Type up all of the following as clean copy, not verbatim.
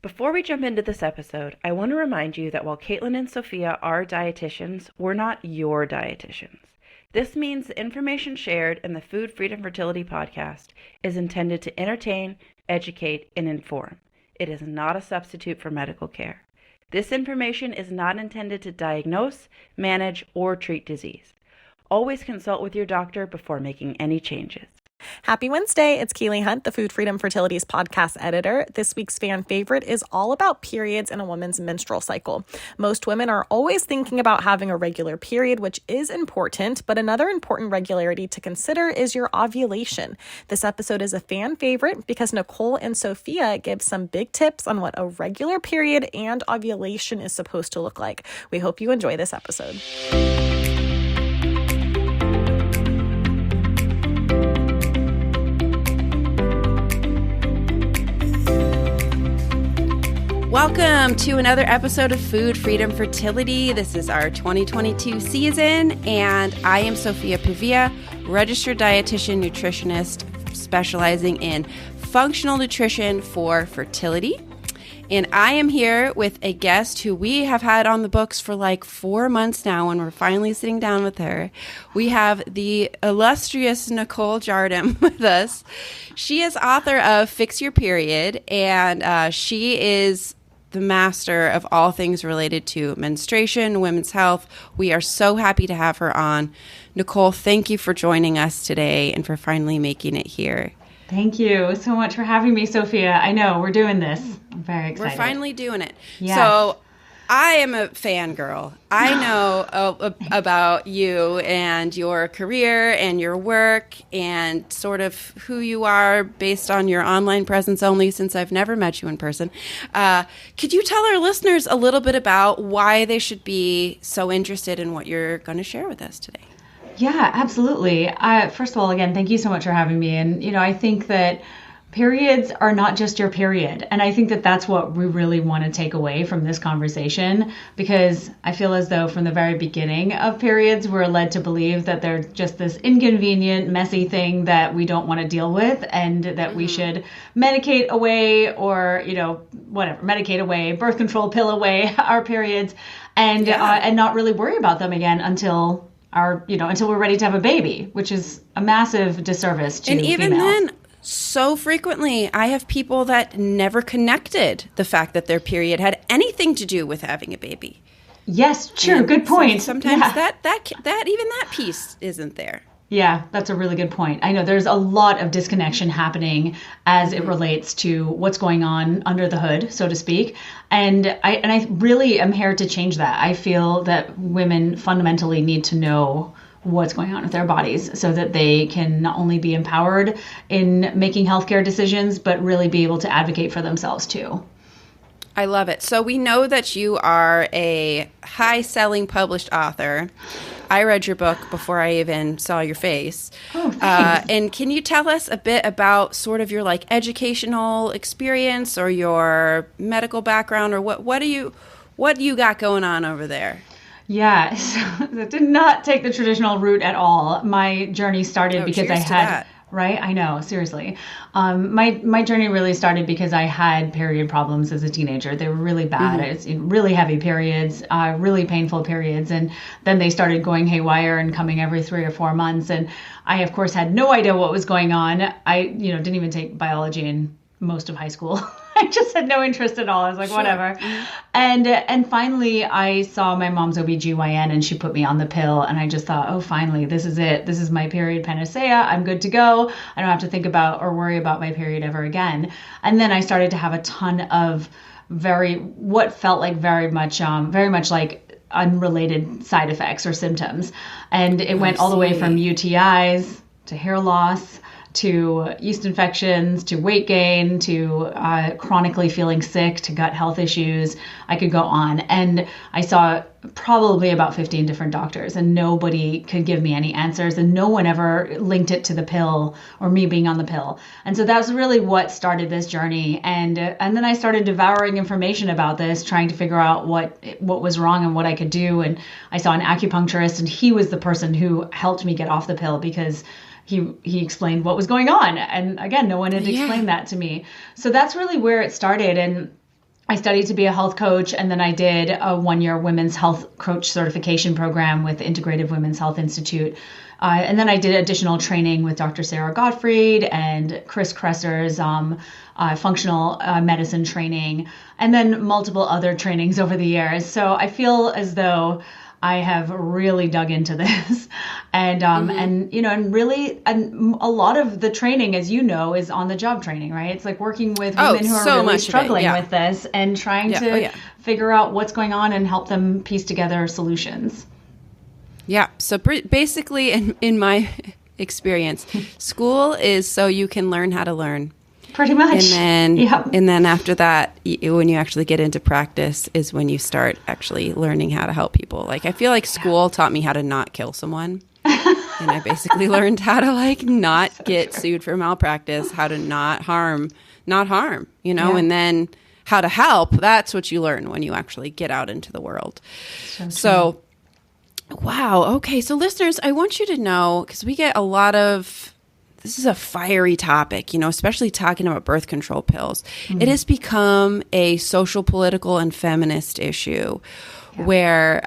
Before we jump into this episode, I want to remind you that while Caitlin and Sophia are dietitians, we're not your dietitians. This means the information shared in the Food Freedom Fertility podcast is intended to entertain, educate, and inform. It is not a substitute for medical care. This information is not intended to diagnose, manage, or treat disease. Always consult with your doctor before making any changes. Happy Wednesday. It's Keely Hunt, the Food Freedom Fertility's podcast editor. This week's fan favorite is all about periods and a woman's menstrual cycle. Most women are always thinking about having a regular period, which is important, but another important regularity to consider is your ovulation. This episode is a fan favorite because Nicole and Sophia give some big tips on what a regular period and ovulation is supposed to look like. We hope you enjoy this episode. Welcome to another episode of Food Freedom Fertility. This is our 2022 season, and I am Sophia Pavia, registered dietitian nutritionist specializing in functional nutrition for fertility. And I am here with a guest who we have had on the books for like 4 months now, and we're finally sitting down with her. We have the illustrious Nicole Jardim with us. She is author of Fix Your Period, and she is the master of all things related to menstruation, women's health. We are so happy to have her on. Nicole, thank you for joining us today and for finally making it here. Thank you so much for having me, Sophia. I know we're doing this. I'm very excited. We're finally doing it. Yes. So I am a fangirl. I know about you and your career and your work and sort of who you are based on your online presence only, since I've never met you in person. Could you tell our listeners a little bit about why they should be so interested in what you're going to share with us today? Yeah, absolutely. First of all, again, thank you so much for having me. And, I think that periods are not just your period. And I think that that's what we really want to take away from this conversation, because I feel as though from the very beginning of periods, we're led to believe that they're just this inconvenient, messy thing that we don't want to deal with, and that we should medicate away or, medicate away, birth control pill away our periods and not really worry about them again until we're ready to have a baby, which is a massive disservice to females. And even then, so frequently, I have people that never connected the fact that their period had anything to do with having a baby. Yes, true. And good point. Sometimes that even that piece isn't there. Yeah, that's a really good point. I know there's a lot of disconnection happening as it relates to what's going on under the hood, so to speak. And I really am here to change that. I feel that women fundamentally need to know what's going on with their bodies so that they can not only be empowered in making healthcare decisions, but really be able to advocate for themselves too. I love it. So we know that you are a high-selling published author. I read your book before I even saw your face. Oh, thanks. And can you tell us a bit about sort of your educational experience or your medical background, or what do you got going on over there? Yeah, so that did not take the traditional route at all. My journey started because I had, right? I know, seriously. My journey really started because I had period problems as a teenager. They were really bad. It's really heavy periods, really painful periods. And then they started going haywire and coming every 3 or 4 months. And I, of course, had no idea what was going on. I, didn't even take biology in most of high school. I just had no interest at all. I was like, whatever. And finally, I saw my mom's OBGYN, and she put me on the pill. And I just thought, oh, finally, this is it. This is my period panacea. I'm good to go. I don't have to think about or worry about my period ever again. And then I started to have a ton of what felt like very much like unrelated side effects or symptoms. And it went all the way from UTIs to hair loss, to yeast infections, to weight gain, to chronically feeling sick, to gut health issues. I could go on. And I saw probably about 15 different doctors, and nobody could give me any answers, and no one ever linked it to the pill or me being on the pill. And so that's really what started this journey. And then I started devouring information about this, trying to figure out what was wrong and what I could do. And I saw an acupuncturist, and he was the person who helped me get off the pill, because he explained what was going on. And again, no one had explained that to me. So that's really where it started. And I studied to be a health coach, and then I did a 1-year women's health coach certification program with Integrative Women's Health Institute. And then I did additional training with Dr. Sarah Gottfried and Chris Kresser's functional medicine training, and then multiple other trainings over the years. So I feel as though I have really dug into this, and and a lot of the training, as you know, is on the job training, right? It's like working with women who are really struggling with this and trying to figure out what's going on and help them piece together solutions. Yeah. So basically, in my experience, school is so you can learn how to learn. Pretty much. And then after that, when you actually get into practice is when you start actually learning how to help people. Like, I feel like school taught me how to not kill someone. And I basically learned how to not get sued for malpractice, how to not harm, and then how to help. That's what you learn when you actually get out into the world. So wow. Okay. So listeners, I want you to know, because we get a lot of, this is a fiery topic, especially talking about birth control pills. Mm-hmm. It has become a social, political, and feminist issue where,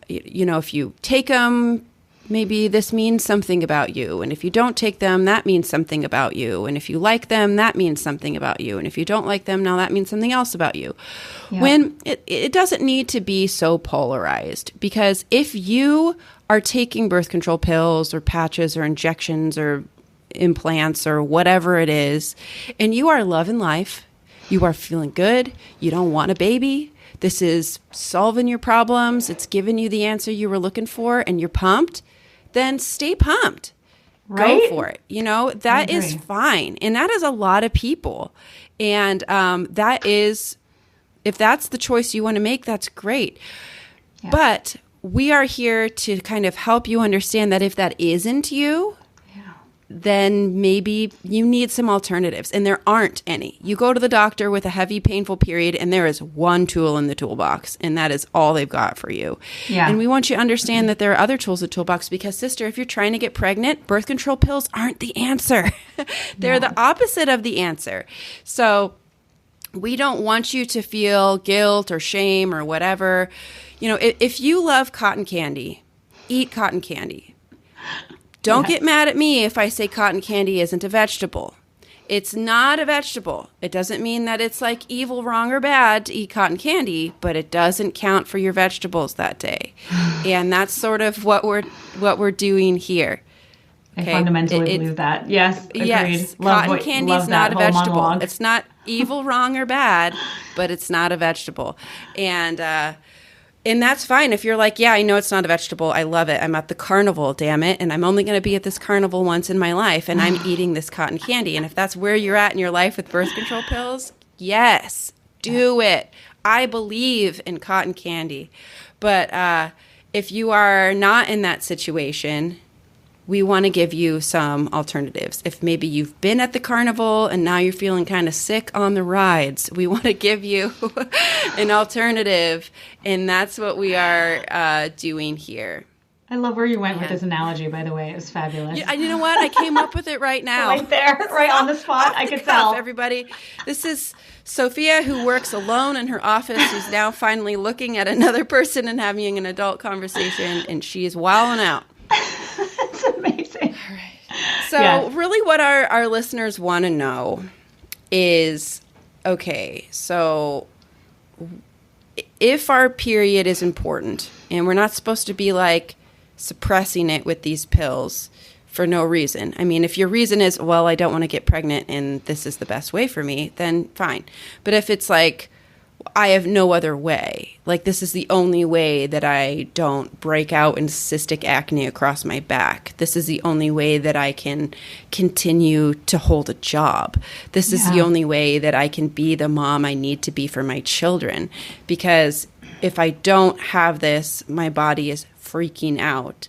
if you take them, maybe this means something about you. And if you don't take them, that means something about you. And if you like them, that means something about you. And if you don't like them, now that means something else about you. Yeah. When it doesn't need to be so polarized, because if you are taking birth control pills or patches or injections or implants or whatever it is, and you are loving life, you are feeling good, you don't want a baby, this is solving your problems, it's giving you the answer you were looking for, and you're pumped, then stay pumped. Right? Go for it. That is fine. And that is a lot of people. And that is, if that's the choice you want to make, that's great. Yeah. But we are here to kind of help you understand that if that isn't you, then maybe you need some alternatives. And there aren't any. You go to the doctor with a heavy, painful period, and there is one tool in the toolbox, and that is all they've got for you. Yeah. And we want you to understand that there are other tools in the toolbox, because, sister, if you're trying to get pregnant, birth control pills aren't the answer. They're the opposite of the answer. So we don't want you to feel guilt or shame or whatever. If you love cotton candy, eat cotton candy. Don't get mad at me if I say cotton candy isn't a vegetable. It's not a vegetable. It doesn't mean that it's evil, wrong, or bad to eat cotton candy, but it doesn't count for your vegetables that day. And that's sort of what we're doing here. Okay? I fundamentally believe that. Yes, agreed. Yes, cotton candy is not a vegetable. Monologue. It's not evil, wrong, or bad, but it's not a vegetable. And that's fine. If you're like, yeah, I know it's not a vegetable. I love it. I'm at the carnival, damn it. And I'm only going to be at this carnival once in my life. And I'm eating this cotton candy. And if that's where you're at in your life with birth control pills, yes, do it. I believe in cotton candy. But if you are not in that situation, we want to give you some alternatives. If maybe you've been at the carnival and now you're feeling kind of sick on the rides, we want to give you an alternative, and that's what we are doing here. I love where you went with this analogy, by the way. It was fabulous. Yeah, you know what? I came up with it right now. Right there, right on the spot. I could tell. Everybody, this is Sophia, who works alone in her office, who's now finally looking at another person and having an adult conversation, and she is wilding out. That's amazing. All right. So really what our listeners want to know is, okay, so if our period is important, and we're not supposed to be suppressing it with these pills for no reason. I mean, if your reason is, well, I don't want to get pregnant and this is the best way for me, then fine. But if it's I have no other way. This is the only way that I don't break out in cystic acne across my back. This is the only way that I can continue to hold a job. This is the only way that I can be the mom I need to be for my children. Because if I don't have this, my body is freaking out.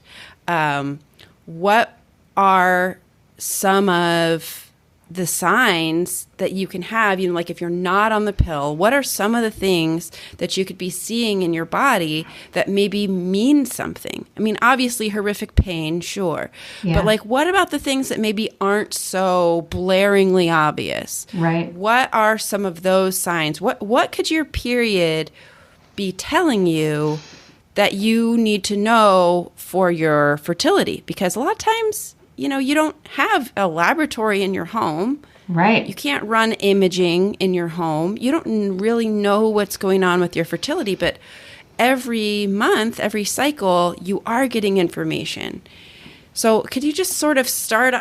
What are some of the signs that you can have, like if you're not on the pill, what are some of the things that you could be seeing in your body that maybe mean something? I mean, obviously horrific pain, sure. Yeah. But like, what about the things that maybe aren't so blaringly obvious? Right. What are some of those signs? What could your period be telling you that you need to know for your fertility? Because a lot of times, you don't have a laboratory in your home. Right. You can't run imaging in your home. You don't really know what's going on with your fertility, but every month, every cycle, you are getting information. So could you just sort of start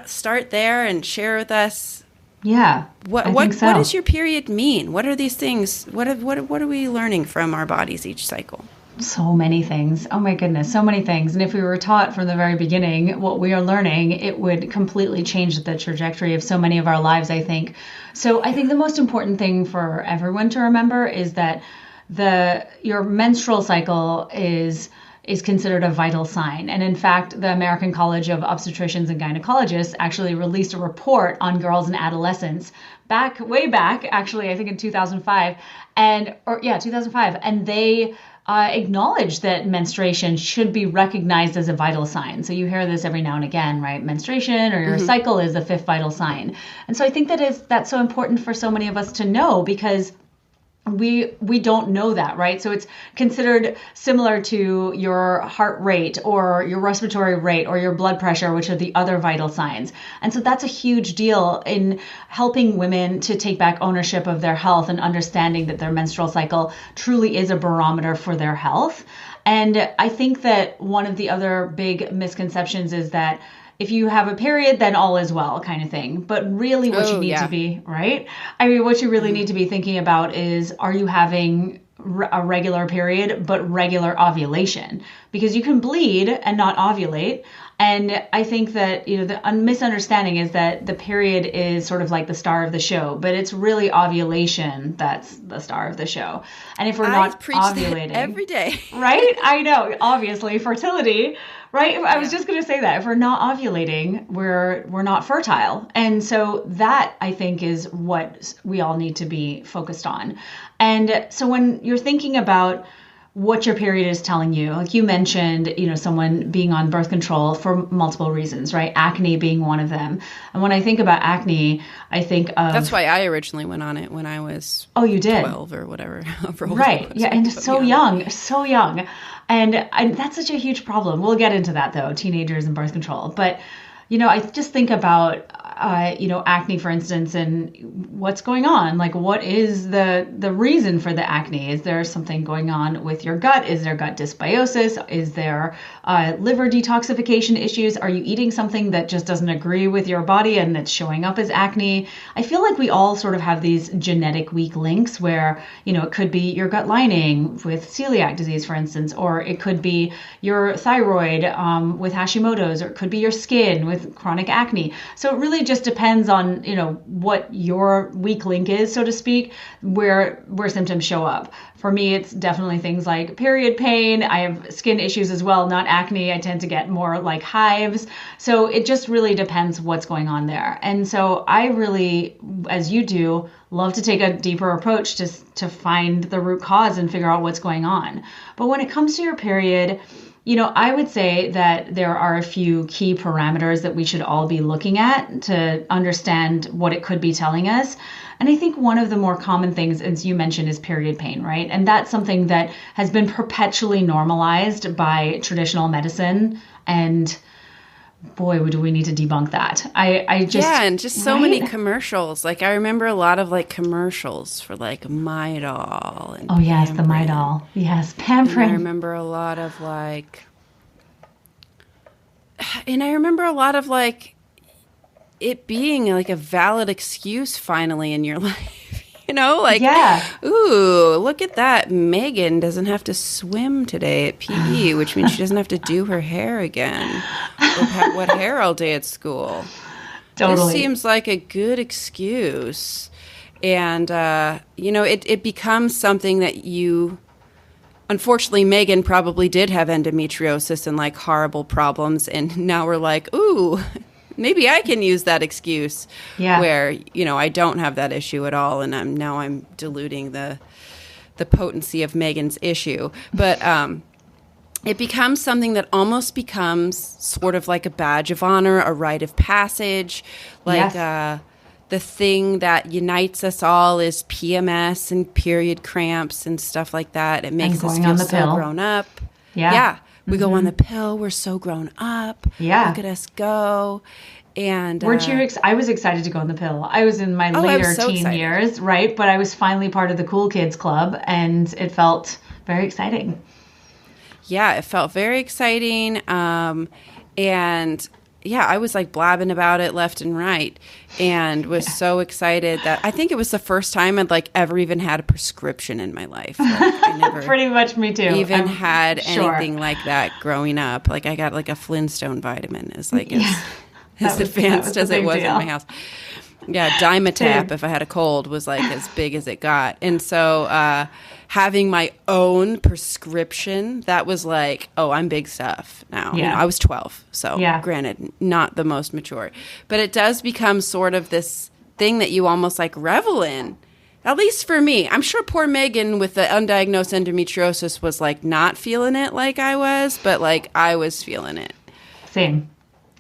there and share with us? Yeah. What does your period mean? What are these things? What are we learning from our bodies each cycle? So many things. Oh my goodness, so many things. And if we were taught from the very beginning what we are learning, it would completely change the trajectory of so many of our lives, I think. So I think the most important thing for everyone to remember is that your menstrual cycle is considered a vital sign. And in fact, the American College of Obstetricians and Gynecologists actually released a report on girls and adolescents way back, actually, I think in 2005. 2005. And they acknowledge that menstruation should be recognized as a vital sign. So you hear this every now and again, right? Menstruation or your cycle is the fifth vital sign. And so I think that's so important for so many of us to know, because we don't know that, right? So it's considered similar to your heart rate or your respiratory rate or your blood pressure, which are the other vital signs. And so that's a huge deal in helping women to take back ownership of their health and understanding that their menstrual cycle truly is a barometer for their health. And I think that one of the other big misconceptions is that if you have a period, then all is well, kind of thing. But really what you need to be, right? I mean, what you really need to be thinking about is, are you having a regular period, but regular ovulation? Because you can bleed and not ovulate. And I think that, the misunderstanding is that the period is sort of like the star of the show, but it's really ovulation that's the star of the show. And if we're not ovulating every day, right? I know, obviously, fertility, right? I was just going to say that if we're not ovulating, we're not fertile. And so that, I think, is what we all need to be focused on. And so when you're thinking about what your period is telling you, like you mentioned, someone being on birth control for multiple reasons, right? Acne being one of them. And when I think about acne, I think of... That's why I originally went on it when I was 12 or whatever. Right. Yeah. And so young. And that's such a huge problem. We'll get into that, though, teenagers and birth control. But, I just think about, acne, for instance, and what's going on. Like, what is the reason for the acne? Is there something going on with your gut? Is there gut dysbiosis? Is there liver detoxification issues? Are you eating something that just doesn't agree with your body and that's showing up as acne? I feel like we all sort of have these genetic weak links where, it could be your gut lining with celiac disease, for instance, or it could be your thyroid with Hashimoto's, or it could be your skin with chronic acne. So it really just depends on, what your weak link is, so to speak, where symptoms show up. For me, it's definitely things like period pain. I have skin issues as well, not acne. I tend to get more like hives. So it just really depends what's going on there. And so I really, as you do, love to take a deeper approach to find the root cause and figure out what's going on. But when it comes to your period, I would say that there are a few key parameters that we should all be looking at to understand what it could be telling us. And I think one of the more common things, as you mentioned, is period pain, right? And that's something that has been perpetually normalized by traditional medicine. And boy, do we need to debunk that. I just... Yeah, and just so many commercials. Like, I remember a lot of, commercials for, Midol. And yes, the Midol. Yes, Pamprin. And I remember a lot of, it being, a valid excuse finally in your life. Ooh, look at that. Megan doesn't have to swim today at PE, which means she doesn't have to do her hair again. Or have wet hair all day at school. Totally. This seems like a good excuse. And, it becomes something that you... Unfortunately, Megan probably did have endometriosis and, horrible problems. And now we're like, ooh... maybe I can use that excuse Yeah. where, you know, I don't have that issue at all. And I'm diluting the potency of Megan's issue. But it becomes something that almost becomes sort of like a badge of honor, a rite of passage, like the thing that unites us all is PMS and period cramps and stuff like that. It makes us feel so grown up. Yeah. We go on the pill. We're so grown up. Yeah. Look at us go. And weren't you? I was excited to go on the pill. I was in my later teen years, right? But I was finally part of the cool kids club, and it felt very exciting. Yeah, it felt very exciting. And yeah, I was like blabbing about it left and right, and was so excited that I think it was the first time I'd like ever even had a prescription in my life. Like, I never pretty much me too. Even had anything like that growing up. Like I got like a Flintstone vitamin as like as advanced as it was in my house. Yeah, Dimetap if I had a cold was like as big as it got. And so having my own prescription, that was like, oh, I'm big stuff now. Yeah. You know, I was 12, so granted, not the most mature. But it does become sort of this thing that you almost like revel in. At least for me. I'm sure poor Megan with the undiagnosed endometriosis was like not feeling it like I was, but like I was feeling it. Same.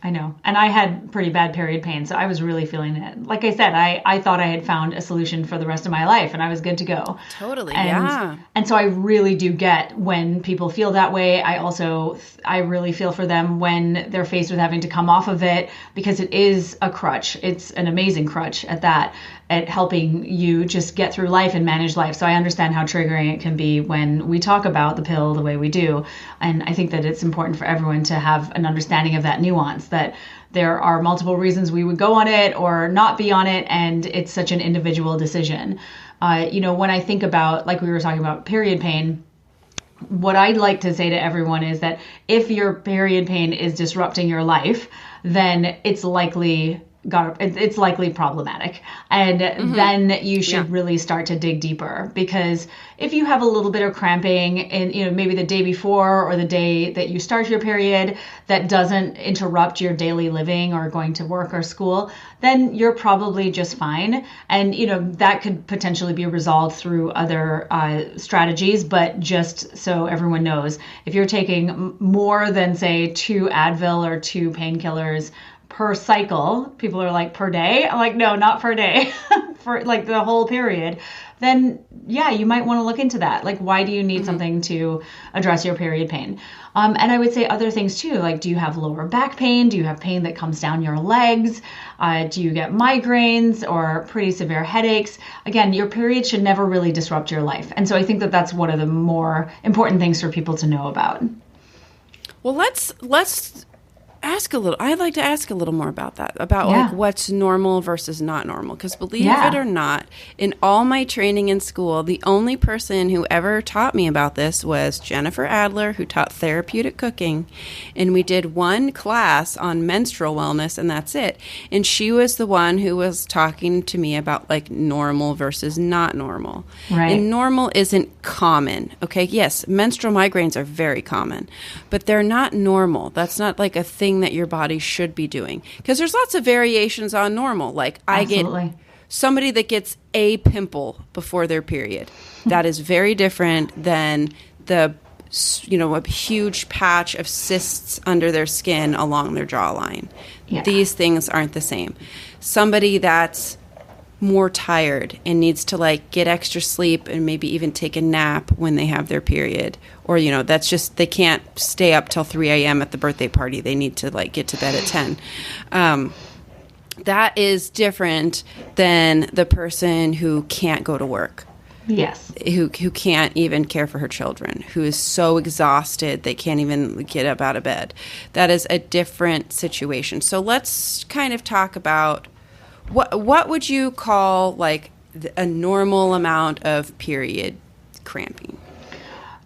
I know. And I had pretty bad period pain, so I was really feeling it. Like I said, I thought I had found a solution for the rest of my life, and I was good to go. Totally, And so I really do get when people feel that way. I really feel for them when they're faced with having to come off of it, because it is a crutch. It's an amazing crutch at that, at helping you just get through life and manage life. So I understand how triggering it can be when we talk about the pill the way we do. And I think that it's important for everyone to have an understanding of that nuance, that there are multiple reasons we would go on it or not be on it, and it's such an individual decision. You know, when I think about, like we were talking about period pain, what I'd like to say to everyone is that if your period pain is disrupting your life, then it's likely problematic. And then you should really start to dig deeper, because if you have a little bit of cramping and, you know, maybe the day before or the day that you start your period that doesn't interrupt your daily living or going to work or school, then you're probably just fine. And, you know, that could potentially be resolved through other strategies. But just so everyone knows, if you're taking more than, say, 2 Advil or 2 painkillers per cycle, people are like, per day? I'm like, no, not per day, for like the whole period, then yeah, you might want to look into that. Like, why do you need something to address your period pain? And I would say other things too, like, do you have lower back pain? Do you have pain that comes down your legs? Do you get migraines or pretty severe headaches? Again, your period should never really disrupt your life. And so I think that that's one of the more important things for people to know about. Well, let's I'd like to ask a little more about that, about like what's normal versus not normal. Because believe it or not, in all my training in school, the only person who ever taught me about this was Jennifer Adler, who taught therapeutic cooking. And we did one class on menstrual wellness, and that's it. And she was the one who was talking to me about like normal versus not normal. Right. And normal isn't common. Okay. Yes, menstrual migraines are very common, but they're not normal. That's not like a thing that your body should be doing, because there's lots of variations on normal. Like I get somebody that gets a pimple before their period. That is very different than the, you know, a huge patch of cysts under their skin along their jawline. These things aren't the same. Somebody that's more tired and needs to like get extra sleep and maybe even take a nap when they have their period, or, you know, that's just, they can't stay up till 3 a.m. at the birthday party. They need to like get to bed at 10. That is different than the person who can't go to work. Yes. Who can't even care for her children, who is so exhausted they can't even get up out of bed. That is a different situation. So let's kind of talk about what would you call like a normal amount of period cramping?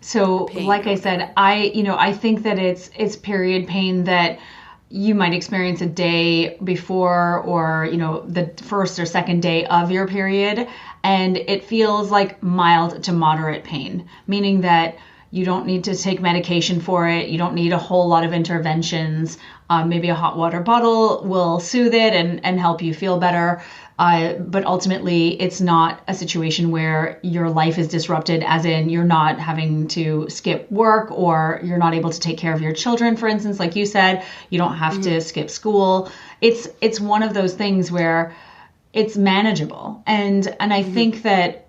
So like I said, I think that it's period pain that you might experience a day before, or, you know, the first or second day of your period, and it feels like mild to moderate pain, meaning that You don't need to take medication for it. You don't need a whole lot of interventions. Maybe a hot water bottle will soothe it and help you feel better. But ultimately, it's not a situation where your life is disrupted, as in you're not having to skip work or you're not able to take care of your children, for instance, like you said. You don't have to skip school. It's one of those things where it's manageable. And I think that,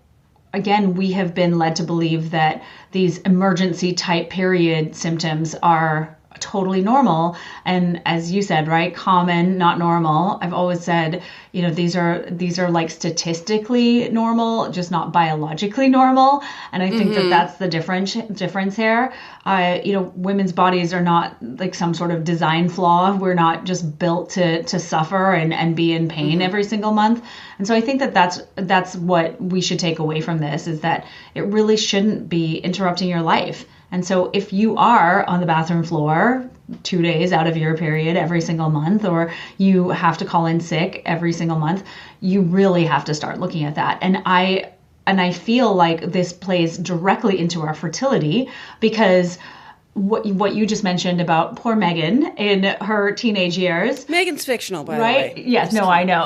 again, we have been led to believe that these emergency type period symptoms are totally normal. And as you said, right, common, not normal. I've always said, these are like statistically normal, just not biologically normal. And I think that that's the difference here. Women's bodies are not like some sort of design flaw. We're not just built to suffer and be in pain every single month. And so I think that that's what we should take away from this, is that it really shouldn't be interrupting your life. And so if you are on the bathroom floor 2 days out of your period every single month, or you have to call in sick every single month, you really have to start looking at that. And I feel like this plays directly into our fertility, because what you just mentioned about poor Megan in her teenage years. Megan's fictional, by right? the way. Yes, no, I know.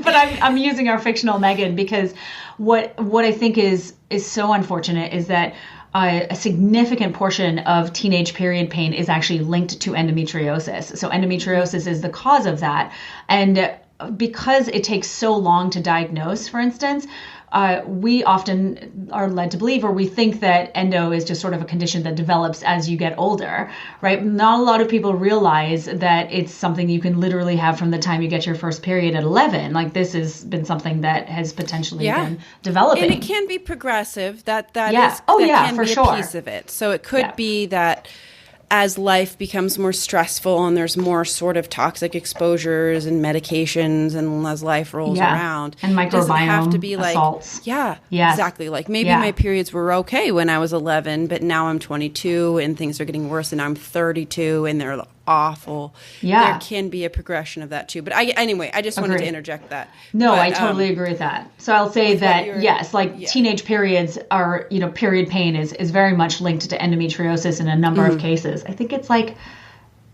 But I'm using our fictional Megan because what I think is so unfortunate is that a significant portion of teenage period pain is actually linked to endometriosis. So endometriosis is the cause of that. And because it takes so long to diagnose, for instance, we often are led to believe, or we think that endo is just sort of a condition that develops as you get older, right? Not a lot of people realize that it's something you can literally have from the time you get your first period at 11. Like, this has been something that has potentially been developing. And it can be progressive. That can be a piece of it. So it could be that as life becomes more stressful and there's more sort of toxic exposures and medications, and as life rolls around, and microbiome, it doesn't have to be like assaults. Exactly. Like maybe my periods were okay when I was 11, but now I'm 22 and things are getting worse, and I'm 32 and they're awful. There can be a progression of that too. But anyway, I just wanted to interject that. No, I totally agree with that. So I'll say that yes, teenage periods are, period pain is very much linked to endometriosis in a number of cases. I think it's like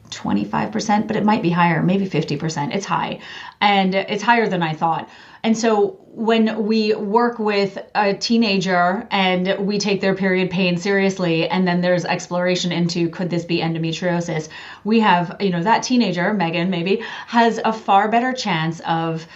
25%, but it might be higher, maybe 50%. It's high. And it's higher than I thought. And so when we work with a teenager and we take their period pain seriously, and then there's exploration into, could this be endometriosis? We have, that teenager, Megan maybe, has a far better chance of,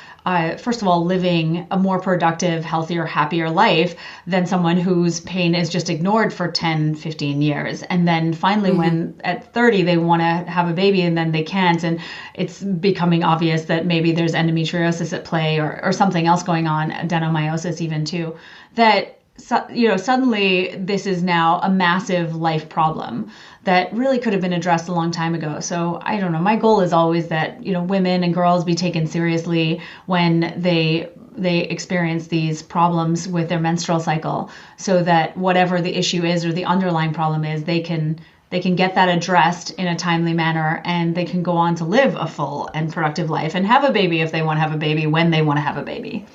first of all, living a more productive, healthier, happier life than someone whose pain is just ignored for 10, 15 years. And then finally, when at 30, they want to have a baby and then they can't. And it's becoming obvious that maybe there's endometriosis at play, or something else going on, adenomyosis even too, that, suddenly this is now a massive life problem that really could have been addressed a long time ago. So I don't know. My goal is always that, women and girls be taken seriously when they experience these problems with their menstrual cycle, so that whatever the issue is or the underlying problem is, they can get that addressed in a timely manner, and they can go on to live a full and productive life and have a baby if they want to have a baby when they want to have a baby.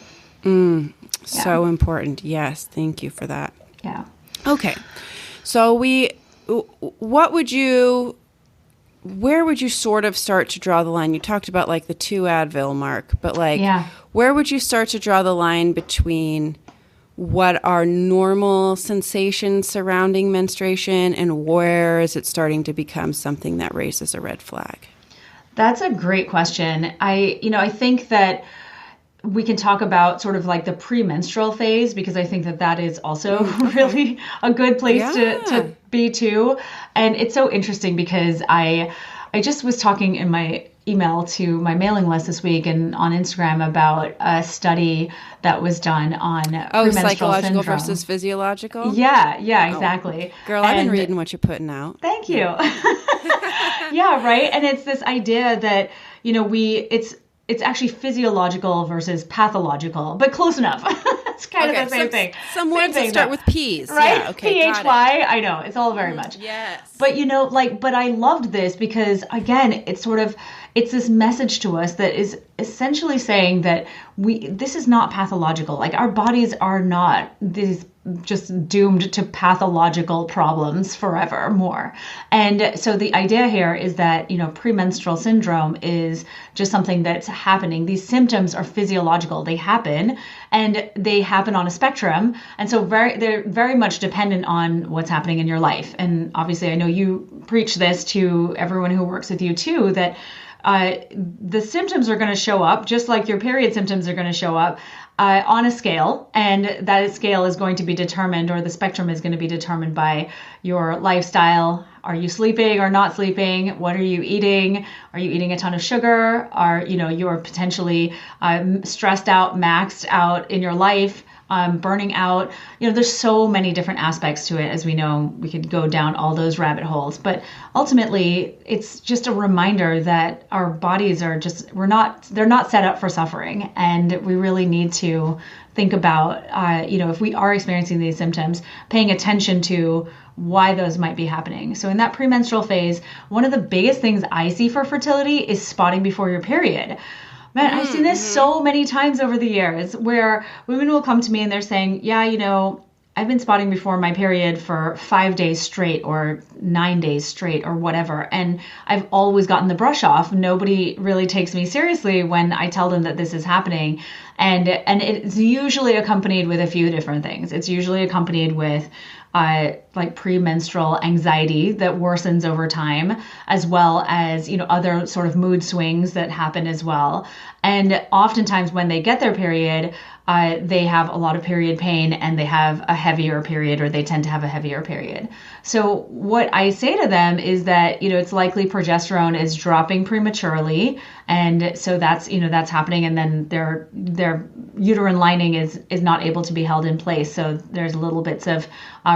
So important. Yes. Thank you for that. Yeah. Okay. So where would you sort of start to draw the line? You talked about like the 2 Advil mark, but where would you start to draw the line between what are normal sensations surrounding menstruation and where is it starting to become something that raises a red flag? That's a great question. I think that we can talk about sort of like the premenstrual phase, because I think that is also really a good place to be too. And it's so interesting because I just was talking in my email to my mailing list this week and on Instagram about a study that was done on premenstrual psychological syndrome versus physiological. Yeah, exactly. Girl, I've been reading what you're putting out. Thank you. Yeah, right. And it's this idea that it's actually physiological versus pathological, but close enough. It's kind of the same thing. Some words that start with P's. Right? Yeah, okay, PHY. I know. It's all very much. Yes. But, but I loved this because, again, it's it's this message to us that is essentially saying that this is not pathological. Like, our bodies are not these just doomed to pathological problems forever more. And so the idea here is that, premenstrual syndrome is just something that's happening. These symptoms are physiological. They happen, and they happen on a spectrum. And so they're very much dependent on what's happening in your life. And obviously, I know you preach this to everyone who works with you too, that the symptoms are going to show up just like your period symptoms are going to show up on a scale, and that scale is going to be determined, or the spectrum is going to be determined by your lifestyle. Are you sleeping or not sleeping? What are you eating? Are you eating a ton of sugar? You're potentially stressed out, maxed out in your life, burning out. There's so many different aspects to it. As we know, we could go down all those rabbit holes, but ultimately it's just a reminder that our bodies are they're not set up for suffering. And we really need to think about, if we are experiencing these symptoms, paying attention to why those might be happening. So in that premenstrual phase, one of the biggest things I see for fertility is spotting before your period. Man, I've seen this so many times over the years where women will come to me and they're saying, I've been spotting before my period for 5 days straight or 9 days straight or whatever. And I've always gotten the brush off. Nobody really takes me seriously when I tell them that this is happening. And it's usually accompanied with a few different things. It's usually accompanied with like premenstrual anxiety that worsens over time, as well as, other sort of mood swings that happen as well. And oftentimes when they get their period, they have a lot of period pain, and they have a heavier period, or they tend to have a heavier period. So what I say to them is that, it's likely progesterone is dropping prematurely. And so that's happening. And then their uterine lining is not able to be held in place. So there's little bits of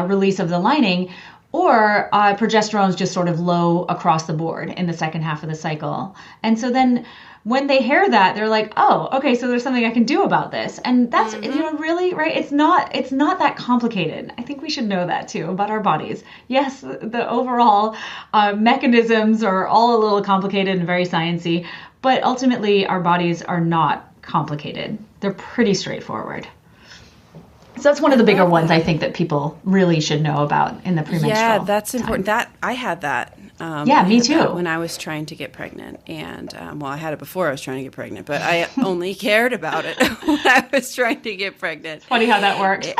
release of the lining, or progesterone is just sort of low across the board in the second half of the cycle. And so then when they hear that, they're like, oh, okay, so there's something I can do about this. And that's, really, right? It's not that complicated. I think we should know that too, about our bodies. Yes, the overall mechanisms are all a little complicated and very sciencey, but ultimately our bodies are not complicated. They're pretty straightforward. So that's one of the bigger ones I think that people really should know about in the premenstrual. Yeah, that's important. I had that. Me too. When I was trying to get pregnant, and I had it before I was trying to get pregnant, but I only cared about it when I was trying to get pregnant. Funny how that worked.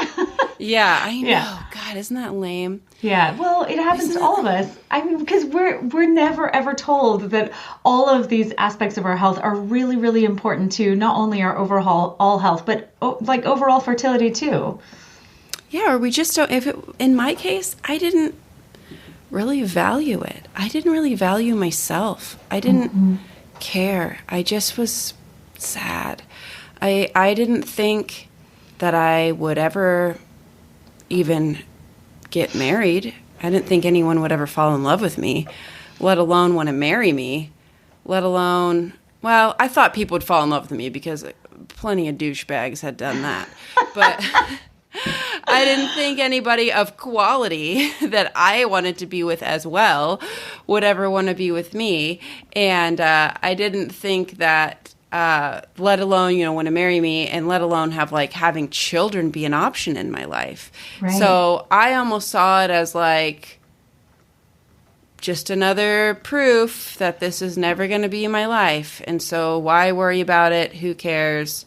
Yeah, I know. Yeah. God, isn't that lame? Yeah, well, it happens to all of us. I mean, because we're never ever told that all of these aspects of our health are really, really important to not only our overall health, but like overall fertility too. Yeah, or we just don't. In my case, I didn't really value it. I didn't really value myself. I didn't care. I just was sad. I didn't think that I would ever even get married. I didn't think anyone would ever fall in love with me, let alone want to marry me, let alone, I thought people would fall in love with me because plenty of douchebags had done that. But I didn't think anybody of quality that I wanted to be with as well would ever want to be with me. And I didn't think that, let alone, want to marry me, and let alone have having children be an option in my life. Right. So I almost saw it as just another proof that this is never going to be my life. And so why worry about it? Who cares?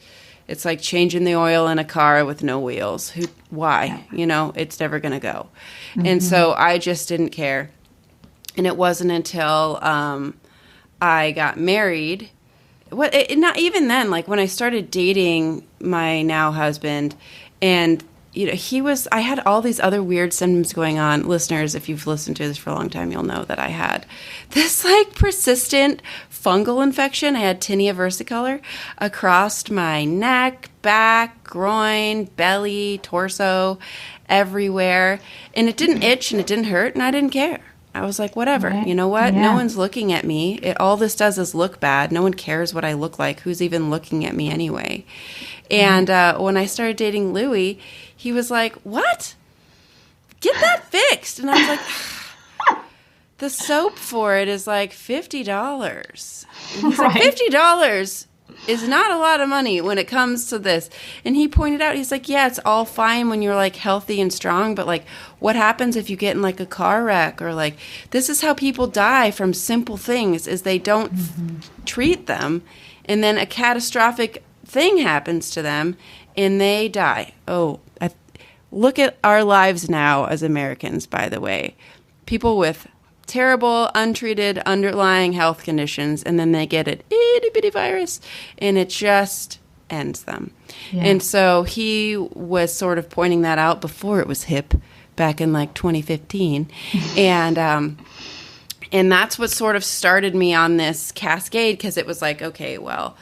It's like changing the oil in a car with no wheels. Why? It's never going to go. Mm-hmm. And so I just didn't care. And it wasn't until I got married. Not even then, when I started dating my now husband, and I had all these other weird symptoms going on. Listeners, if you've listened to this for a long time, you'll know that I had this persistent fungal infection. I had tinea versicolor across my neck, back, groin, belly, torso, everywhere. And it didn't itch and it didn't hurt, and I didn't care. I was like, whatever. Right. You know what? Yeah. No one's looking at me. All this does is look bad. No one cares what I look like. Who's even looking at me anyway? And when I started dating Louie, he was like, what? Get that fixed. And I was like, the soap for it is like $50. And he's Right. like, $50 is not a lot of money when it comes to this. And he pointed out, he's like, yeah, it's all fine when you're like healthy and strong, but like what happens if you get in like a car wreck, or like, this is how people die from simple things, is they don't treat them, and then a catastrophic thing happens to them and they die. Look at our lives now as Americans, by the way. People with terrible, untreated, underlying health conditions, and then they get an itty-bitty virus, and it just ends them. Yeah. And so he was sort of pointing that out before it was hip, back in like 2015. And that's what sort of started me on this cascade, because it was like, okay, well,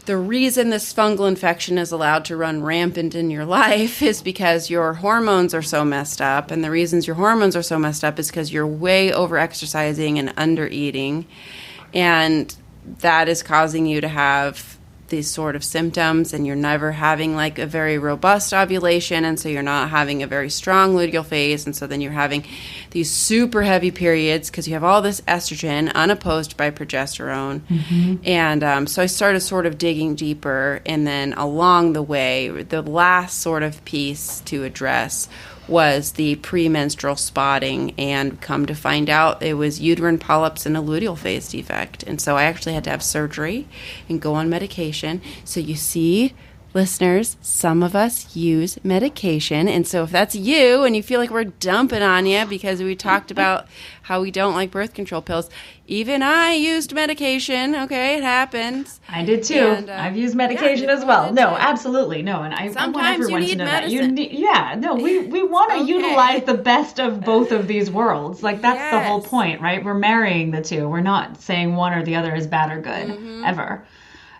the reason this fungal infection is allowed to run rampant in your life is because your hormones are so messed up. And the reasons your hormones are so messed up is because you're way over-exercising and under-eating. And that is causing you to have these sort of symptoms, and you're never having like a very robust ovulation, and so you're not having a very strong luteal phase, and so then you're having these super heavy periods because you have all this estrogen unopposed by progesterone. And so I started sort of digging deeper, and then along the way, the last sort of piece to address was the premenstrual spotting, and come to find out it was uterine polyps and a luteal phase defect. And so I actually had to have surgery and go on medication. So you see, listeners, some of us use medication. And so if that's you and you feel like we're dumping on you because we talked about how we don't like birth control pills, even I used medication. Okay, it happens. I did too. And, I've used medication as well. No, absolutely. No, and I want everyone to know medicine. That. We want to utilize the best of both of these worlds. Like, that's the whole point, right? We're marrying the two. We're not saying one or the other is bad or good, ever.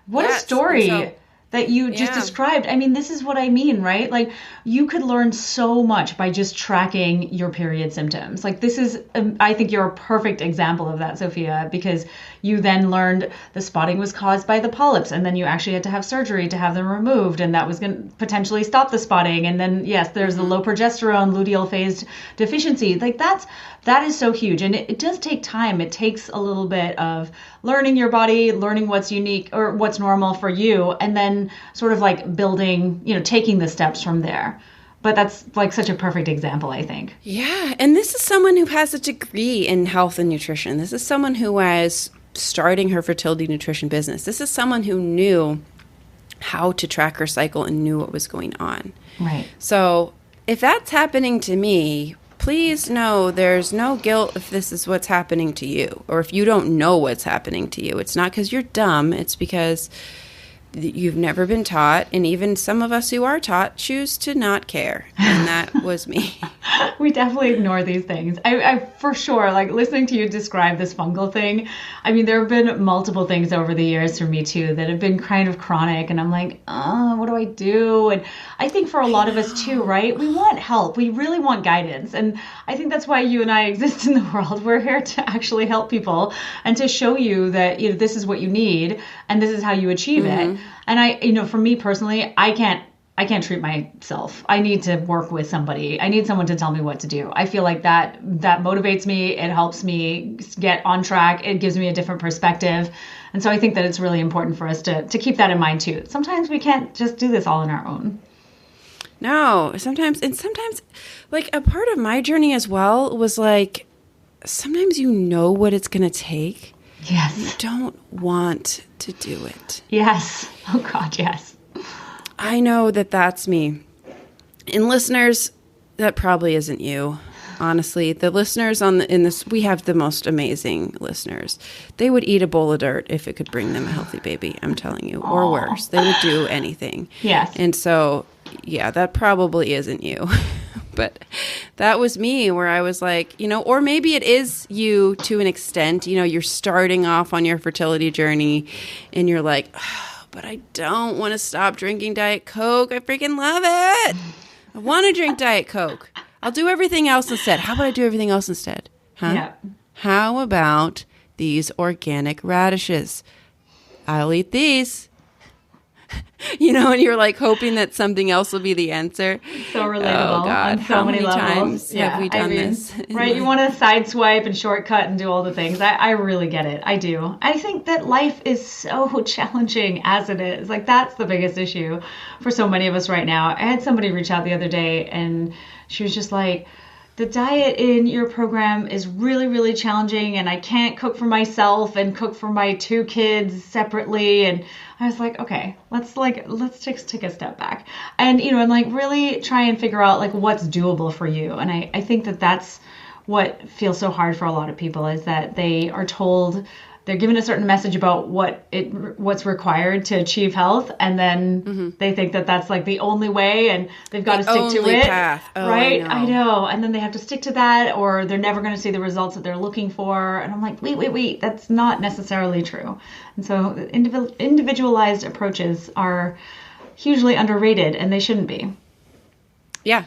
What a story that you just described. I mean, this is what I mean, right? Like, you could learn so much by just tracking your period symptoms. Like, this is, I think you're a perfect example of that, Sophia, because you then learned the spotting was caused by the polyps, and then you actually had to have surgery to have them removed, and that was going to potentially stop the spotting. And then, yes, there's the low progesterone luteal phase deficiency. Like, that is so huge. And it does take time. It takes a little bit of learning your body, learning what's unique or what's normal for you, and then sort of like building, taking the steps from there. But that's like such a perfect example, I think. Yeah. And this is someone who has a degree in health and nutrition. This is someone who was starting her fertility nutrition business. This is someone who knew how to track her cycle and knew what was going on. Right. So if that's happening to me, please know there's no guilt if this is what's happening to you, or if you don't know what's happening to you. It's not because you're dumb. It's because you've never been taught, and even some of us who are taught choose to not care, and that was me. We definitely ignore these things. I for sure, like, listening to you describe this fungal thing, I mean, there have been multiple things over the years for me too that have been kind of chronic, and I'm like, what do I do? And I think for a lot of us too, right? We want help. We really want guidance. And I think that's why you and I exist in the world. We're here to actually help people and to show you that, this is what you need and this is how you achieve it. And for me personally, I can't treat myself. I need to work with somebody. I need someone to tell me what to do. I feel like that motivates me. It helps me get on track. It gives me a different perspective. And so I think that it's really important for us to keep that in mind too. Sometimes we can't just do this all on our own. No, sometimes, like, a part of my journey as well was like, sometimes you know what it's going to take. Yes. You don't want to do it. Yes. Oh God, yes. I know that that's me. And listeners, that probably isn't you. Honestly, the listeners in this, we have the most amazing listeners. They would eat a bowl of dirt if it could bring them a healthy baby, I'm telling you, or worse. They would do anything. Yes. And so, yeah, that probably isn't you. But that was me, where I was like, or maybe it is you to an extent. You're starting off on your fertility journey and you're like, but I don't want to stop drinking Diet Coke. I freaking love it. I want to drink Diet Coke. I'll do everything else instead. How about I do everything else instead? Huh? Yeah. How about these organic radishes? I'll eat these. and you're like hoping that something else will be the answer. So relatable. Oh God, on so how many levels. times have we done this? Right, you want to sideswipe and shortcut and do all the things. I really get it. I do. I think that life is so challenging as it is. Like, that's the biggest issue for so many of us right now. I had somebody reach out the other day, and she was just like, the diet in your program is really, really challenging, and I can't cook for myself and cook for my 2 kids separately. And I was like, okay, let's just take a step back and, and like really try and figure out like what's doable for you. And I think that that's what feels so hard for a lot of people, is that they are told, they're given a certain message about what's required to achieve health, and then they think that that's like the only way, and they've got to stick to it. Path. Oh, right? I know. And then they have to stick to that, or they're never going to see the results that they're looking for. And I'm like, wait, that's not necessarily true. And so individualized approaches are hugely underrated, and they shouldn't be. Yeah.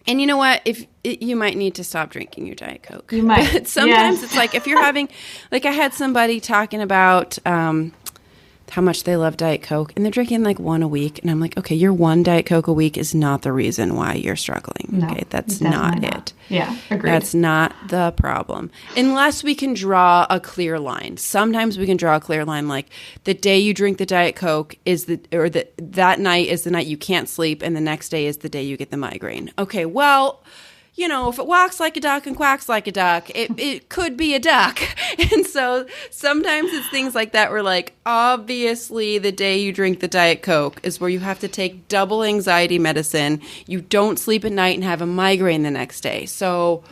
And you know what? You might need to stop drinking your Diet Coke. You might. But sometimes it's like, if you're having, like, I had somebody talking about how much they love Diet Coke, and they're drinking like 1 a week. And I'm like, okay, your 1 Diet Coke a week is not the reason why you're struggling. No, okay, that's not it. Yeah, agreed. That's not the problem. Unless we can draw a clear line. Sometimes we can draw a clear line, like the day you drink the Diet Coke that night is the night you can't sleep, and the next day is the day you get the migraine. Okay, well, if it walks like a duck and quacks like a duck, it could be a duck. And so sometimes it's things like that where, like, obviously the day you drink the Diet Coke is where you have to take double anxiety medicine. You don't sleep at night and have a migraine the next day. So,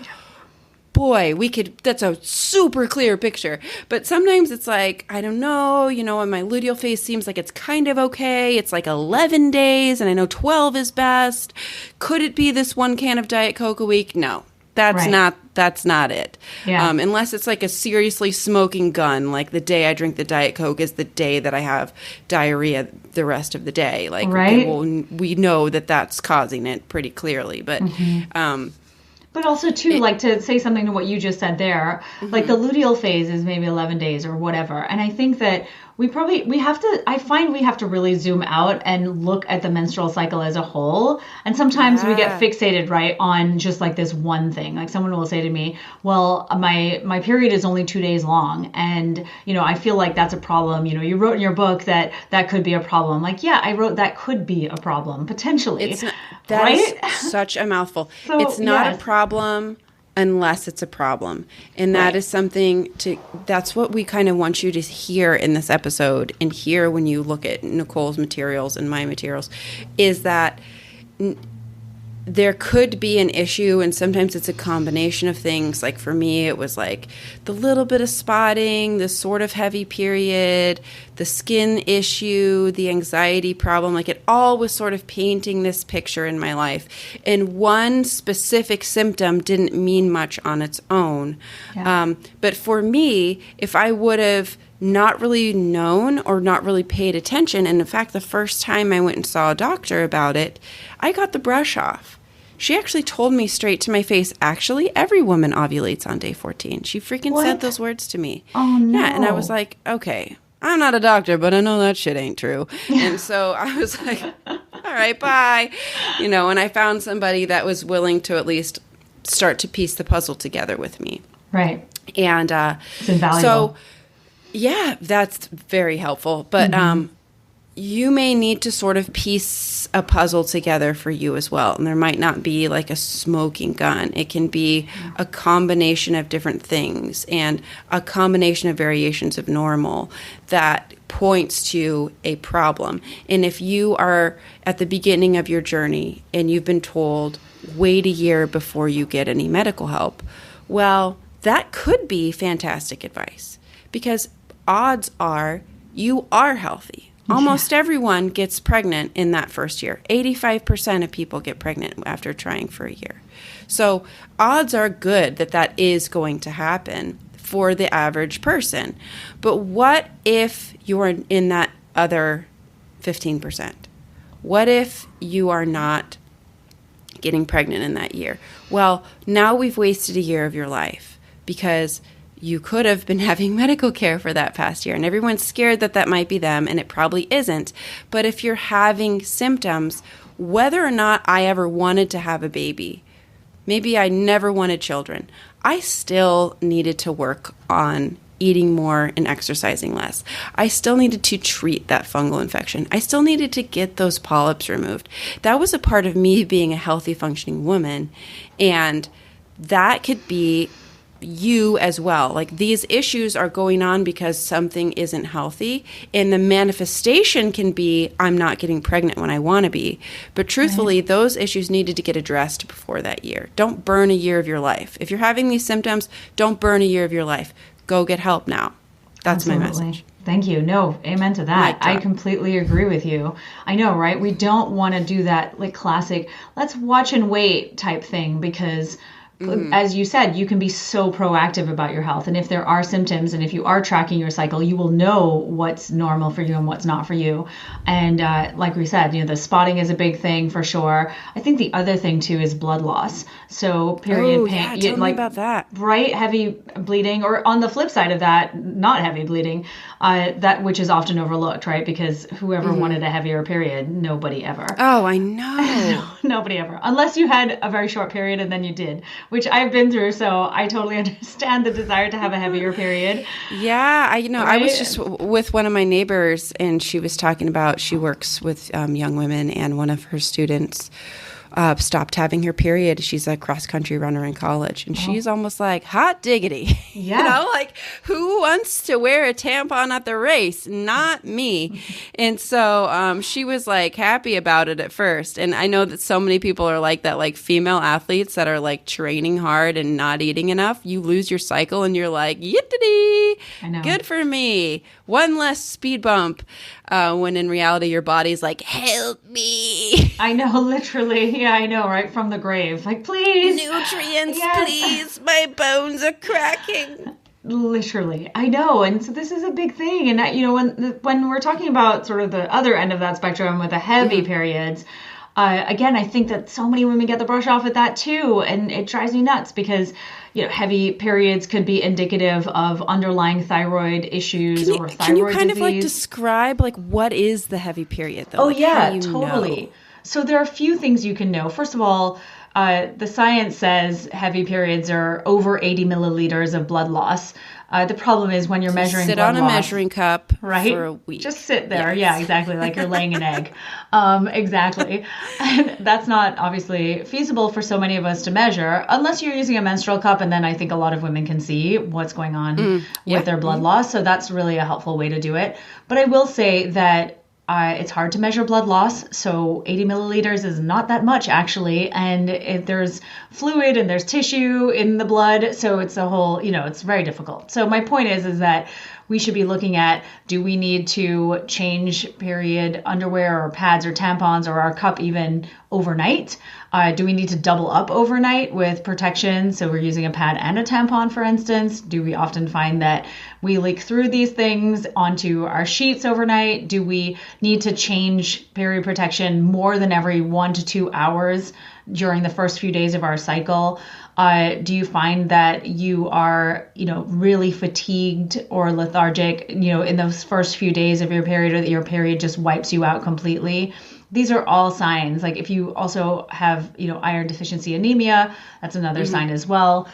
boy, that's a super clear picture. But sometimes it's like, I don't know, and my luteal phase seems like it's kind of okay. It's like 11 days, and I know 12 is best. Could it be this 1 can of Diet Coke a week? No, that's not it. Yeah. Unless it's like a seriously smoking gun, like the day I drink the Diet Coke is the day that I have diarrhea the rest of the day. Like, right? Okay, well, we know that that's causing it pretty clearly. But, But also, too, like, to say something to what you just said there, like the luteal phase is maybe 11 days or whatever. And I think that we have to really zoom out and look at the menstrual cycle as a whole. And sometimes we get fixated, right, on just like this one thing. Like, someone will say to me, well, my period is only 2 days long. And, I feel like that's a problem. You wrote in your book that could be a problem. Like, yeah, I wrote that could be a problem, potentially. That is such a mouthful. So, it's not a problem unless it's a problem. And that is something that's what we kind of want you to hear in this episode, and hear when you look at Nicole's materials and my materials, is that there could be an issue, and sometimes it's a combination of things. Like, for me, it was like the little bit of spotting, the sort of heavy period, the skin issue, the anxiety problem. Like, it all was sort of painting this picture in my life. And one specific symptom didn't mean much on its own. Yeah. But for me, if I would have not really known or not really paid attention, and in fact, the first time I went and saw a doctor about it, I got the brush off. She actually told me straight to my face, actually, every woman ovulates on day 14. She freaking said those words to me. Oh, no. Yeah, and I was like, okay, I'm not a doctor, but I know that shit ain't true. And so I was like, all right, bye. And I found somebody that was willing to at least start to piece the puzzle together with me. Right. And it's invaluable. So, yeah, that's very helpful. But you may need to sort of piece a puzzle together for you as well. And there might not be like a smoking gun. It can be a combination of different things and a combination of variations of normal that points to a problem. And if you are at the beginning of your journey and you've been told, wait a year before you get any medical help, well, that could be fantastic advice, because odds are you are healthy. Almost everyone gets pregnant in that first year. 85% of people get pregnant after trying for a year. So odds are good that is going to happen for the average person. But what if you're in that other 15%? What if you are not getting pregnant in that year? Well, now we've wasted a year of your life, because you could have been having medical care for that past year. And everyone's scared that that might be them, and it probably isn't. But if you're having symptoms, whether or not I ever wanted to have a baby, maybe I never wanted children, I still needed to work on eating more and exercising less. I still needed to treat that fungal infection. I still needed to get those polyps removed. That was a part of me being a healthy, functioning woman. And that could be you as well. Like, these issues are going on because something isn't healthy, and the manifestation can be I'm not getting pregnant when I want to be. But truthfully, those issues needed to get addressed before that year. Don't burn a year of your life. If you're having these symptoms, don't burn a year of your life. Go get help now. That's my message. Thank you. No, amen to that. I completely agree with you. I know, right? We don't want to do that like classic, let's watch and wait type thing, because as you said, you can be so proactive about your health. And if there are symptoms, and if you are tracking your cycle, you will know what's normal for you and what's not for you. And like we said, the spotting is a big thing for sure. I think the other thing too is blood loss. So period pain. Yeah, tell me about that. Right? Heavy bleeding, or on the flip side of that, not heavy bleeding, that which is often overlooked, right? Because whoever wanted a heavier period, nobody ever. Oh, I know. Nobody ever. Unless you had a very short period and then you did, which I've been through, so I totally understand the desire to have a heavier period. Yeah, I was just with one of my neighbors, and she was talking about, she works with young women, and one of her students stopped having her period. She's a cross-country runner in college, and she's almost like, hot diggity. Yeah. Like, who wants to wear a tampon at the race? Not me. And so she was like happy about it at first. And I know that so many people are like that, like female athletes that are like training hard and not eating enough. You lose your cycle and you're like, yittity, good for me. One less speed bump. When in reality, your body's like, help me. I know, literally. Yeah, I know, right? From the grave. Like, please. Nutrients, please. My bones are cracking. Literally. I know. And so this is a big thing. And, when we're talking about sort of the other end of that spectrum with the heavy periods, again, I think that so many women get the brush off with that too. And it drives me nuts because, heavy periods could be indicative of underlying thyroid issues or thyroid disease. Can you kind of like describe like what is the heavy period though? Oh, like, yeah, totally. So there are a few things you can know. First of all, the science says heavy periods are over 80 milliliters of blood loss. The problem is when you're measuring blood loss. Sit on a measuring cup for a week. Just sit there. Yes. Yeah, exactly. Like you're laying an egg. Exactly. And that's not obviously feasible for so many of us to measure unless you're using a menstrual cup. And then I think a lot of women can see what's going on with their blood loss. So that's really a helpful way to do it. But I will say that it's hard to measure blood loss, so 80 milliliters is not that much actually, and there's fluid and there's tissue in the blood, so it's a whole, it's very difficult. So my point is that we should be looking at, do we need to change period underwear or pads or tampons or our cup even overnight? Do we need to double up overnight with protection? So we're using a pad and a tampon, for instance. Do we often find that we leak through these things onto our sheets overnight? Do we need to change period protection more than every 1 to 2 hours during the first few days of our cycle? Do you find that you are, really fatigued or lethargic, in those first few days of your period, or that your period just wipes you out completely? These are all signs. Like if you also have, iron deficiency anemia, that's another sign as well.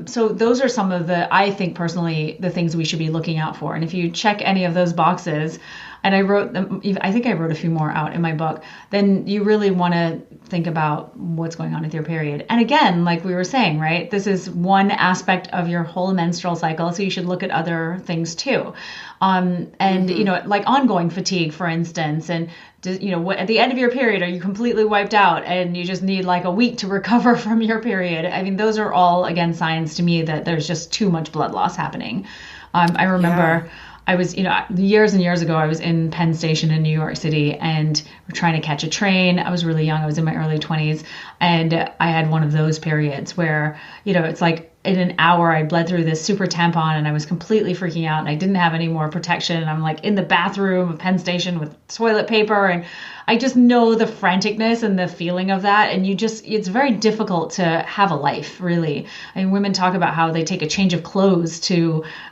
So those are some of I think personally, the things we should be looking out for. And if you check any of those boxes, and I think I wrote a few more out in my book, then you really want to think about what's going on with your period. And again, like we were saying, right, this is one aspect of your whole menstrual cycle. So you should look at other things too. Like ongoing fatigue, for instance, and at the end of your period, are you completely wiped out and you just need like a week to recover from your period? I mean, those are all, again, signs to me that there's just too much blood loss happening. I remember I was, years and years ago, I was in Penn Station in New York City and we're trying to catch a train. I was really young. I was in my early 20s. And I had one of those periods where, it's like in an hour, I bled through this super tampon and I was completely freaking out and I didn't have any more protection. And I'm like in the bathroom of Penn Station with toilet paper. And I just know the franticness and the feeling of that. And it's very difficult to have a life, really. I mean, women talk about how they take a change of clothes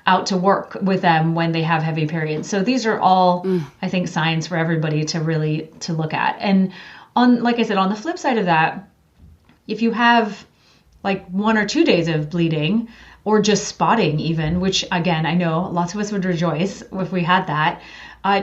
out to work with them when they have heavy periods. So these are all, I think, signs for everybody to look at. And like I said, on the flip side of that, if you have like 1 or 2 days of bleeding or just spotting even, which again, I know lots of us would rejoice if we had that.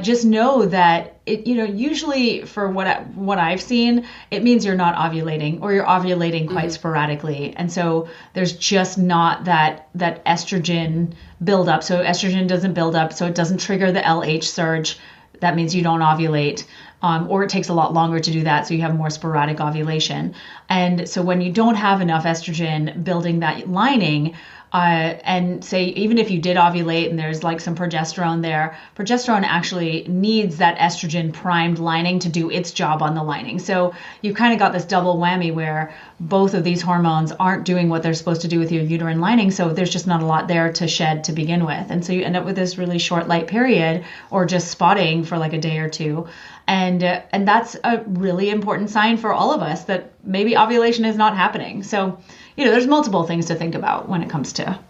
Just know that usually for what I've seen, it means you're not ovulating or you're ovulating quite sporadically. And so there's just not that estrogen buildup. So estrogen doesn't build up, so it doesn't trigger the LH surge. That means you don't ovulate. Or it takes a lot longer to do that, so you have more sporadic ovulation. And so when you don't have enough estrogen building that lining, and say even if you did ovulate and there's like some progesterone there, progesterone actually needs that estrogen primed lining to do its job on the lining. So you've kind of got this double whammy where both of these hormones aren't doing what they're supposed to do with your uterine lining, so there's just not a lot there to shed to begin with. And so you end up with this really short light period or just spotting for like a day or two. And that's a really important sign for all of us that maybe ovulation is not happening. So, there's multiple things to think about when it comes to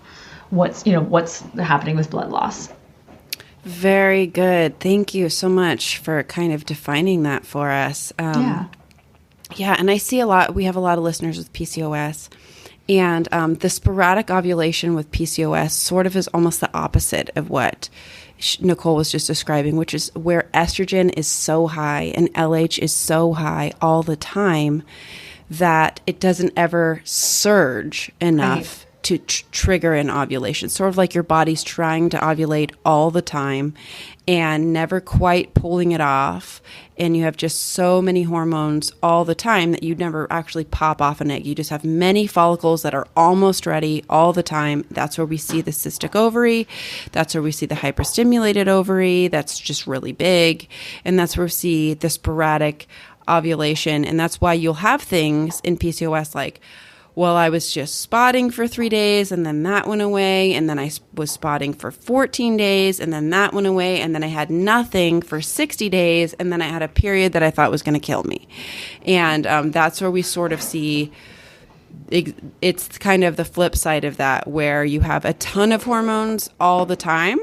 what's happening with blood loss. Very good. Thank you so much for kind of defining that for us. Yeah, and I see we have a lot of listeners with PCOS. And the sporadic ovulation with PCOS sort of is almost the opposite of what Nicole was just describing, which is where estrogen is so high and LH is so high all the time that it doesn't ever surge enough to trigger an ovulation. Sort of like your body's trying to ovulate all the time and never quite pulling it off. And you have just so many hormones all the time that you never actually pop off an egg. You just have many follicles that are almost ready all the time. That's where we see the cystic ovary. That's where we see the hyperstimulated ovary. That's just really big. And that's where we see the sporadic ovulation. And that's why you'll have things in PCOS like, well, I was just spotting for 3 days and then that went away. And then I was spotting for 14 days and then that went away. And then I had nothing for 60 days. And then I had a period that I thought was going to kill me. And that's where we sort of see it's kind of the flip side of that, where you have a ton of hormones all the time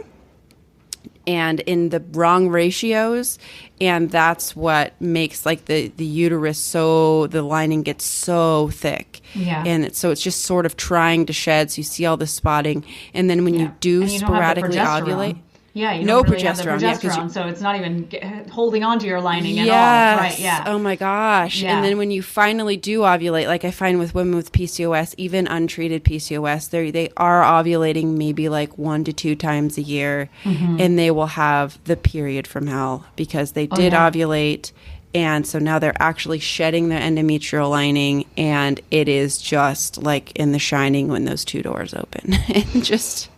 and in the wrong ratios. And that's what makes like the uterus the lining gets so thick. Yeah. And it's just sort of trying to shed. So you see all the spotting. And then when you do sporadically ovulate. Yeah, you don't really have the progesterone, so it's not even holding onto your lining at all. Right, yeah. Oh my gosh. Yeah. And then when you finally do ovulate, like I find with women with PCOS, even untreated PCOS, they are ovulating maybe like 1 to 2 times a year, and they will have the period from hell because they did ovulate. And so now they're actually shedding their endometrial lining, and it is just like in The Shining when those 2 doors open. And just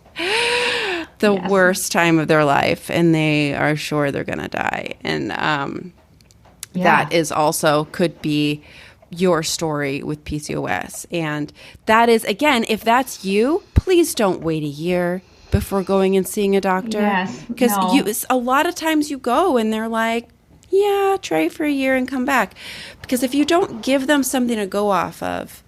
the worst time of their life, and they are sure they're going to die. And that is also could be your story with PCOS. And that is, again, if that's you, please don't wait a year before going and seeing a doctor. Yes. Because a lot of times you go and they're like, yeah, try for a year and come back. Because if you don't give them something to go off of,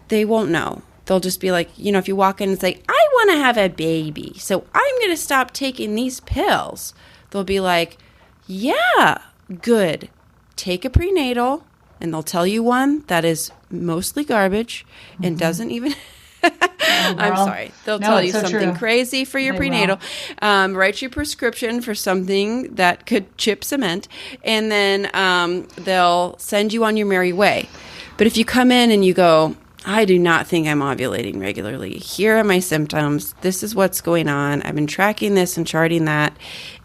they won't know. They'll just be like, if you walk in and say, I want to have a baby, so I'm going to stop taking these pills. They'll be like, yeah, good. Take a prenatal, and they'll tell you one that is mostly garbage and doesn't even... I'm sorry. They'll tell you something crazy for your prenatal. Write you a prescription for something that could chip cement, and then they'll send you on your merry way. But if you come in and you go, I do not think I'm ovulating regularly. Here are my symptoms. This is what's going on. I've been tracking this and charting that,